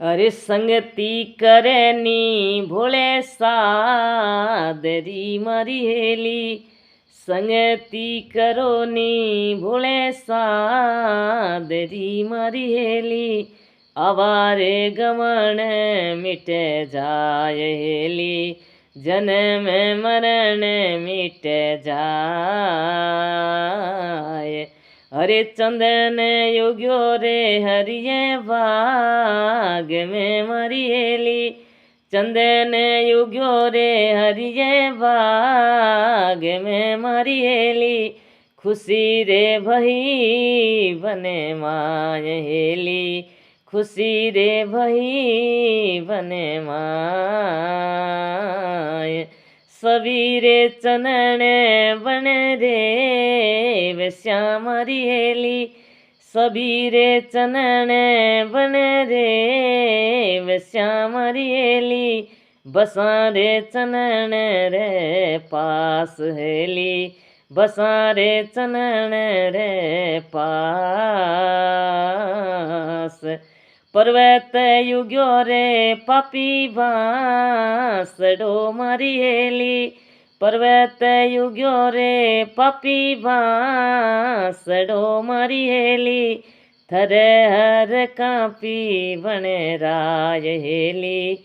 अरे संगती करेनी भोले सादरी मारी हेली, संगती करो नी भोले सादरी मारी हेली, आवारे गमन मिटे जाय हेली, जन्म मरण मिटे जाय। हरे चंदन योग्यो रे हरिये भाग में मरियेली, चंदन योग्यो रे हरिये भाग में मरियेली, खुशी रे भई बने मायेली, खुशी रे भई बने माय। सबीरे चनन बन रे श्याम रियेली, सबीरे चनन बन रे श्याम रियेली, बसारे चनन रे पास हेली, बसारे चनन रे पास। पर्वत युग्यो रे पापी बांसड़ो मरियेली, पर्वत युग्यो रे पापी बांसड़ो मरियेली, थरे हर कापी बने राय हेली,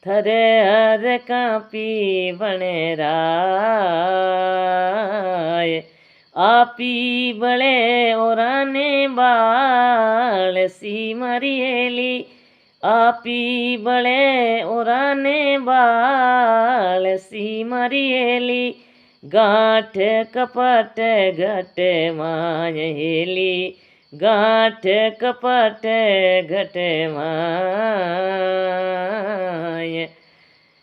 थरे हर कापी बने राय। आपी बड़े ओराने बाल सी मरियेली, आपी बड़े ओराने बाल सी मरियेली, गांठ कपट घट मायेली, गांठ कपट घट माय।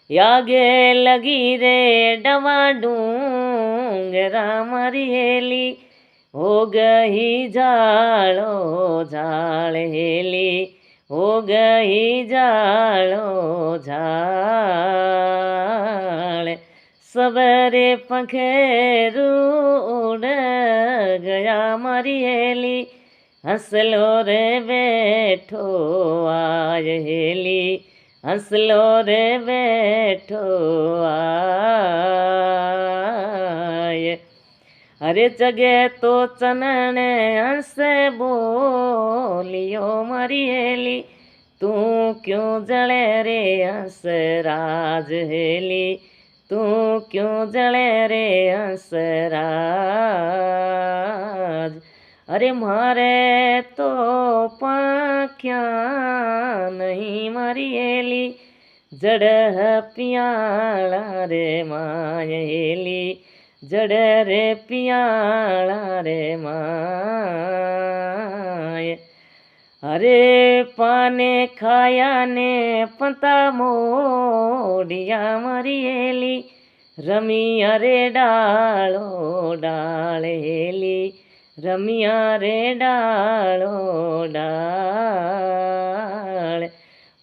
यागे लगी रे डवा डूंगरा मरियेली, हो गई जालो झाड़ हेली, हो गई जालो झाड़। सबरे पंखेरू उड़ गया मरियेली, हंसलो रे बैठो आय हेली, हंसलो रे बैठो आय। हरे जगे तो चनन हंस बोलियो मरियेली, तू क्यों जले रे हंस राज हेली, तू क्यों जले रे हंस राज। अरे मारे तो पाख्या नहीं मरियेली, जड़ पियाला रे मायेली, जड़ रे पियाला रे माय। अरे पाने खाया ने पता मोड़िया मरियेली, रमिया रे डालो डाल हेली, रमिया रे डालो डाल।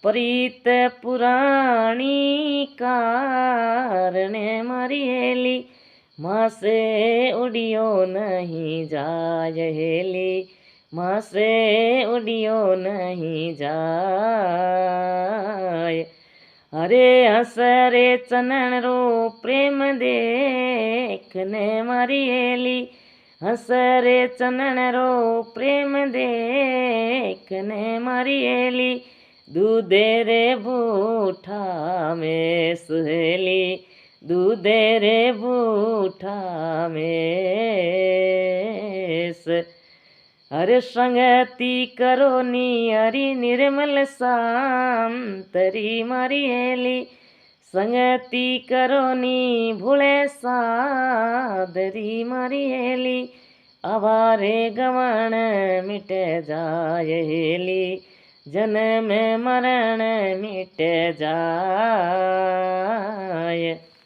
प्रीत पुराणी कारणे मरियेली, माँ से उड़ियो नहीं जाय हेली, माँ से उड़ियो नहीं जाय। अरे हसरे चनन रो प्रेम देखने मरियेली, हसरे चनन रो प्रेम देखने मरियेली, दूधे रे बूठा में सुहेली, दूधे रे बूठा में। अरे संगति करो नी हरि निर्मल शांतरी मरियेली, संगति करो नी भोले सादरी मरियेली, आवारे गमन मिटे जाय हेली, जन्म मरण मिटे जाय।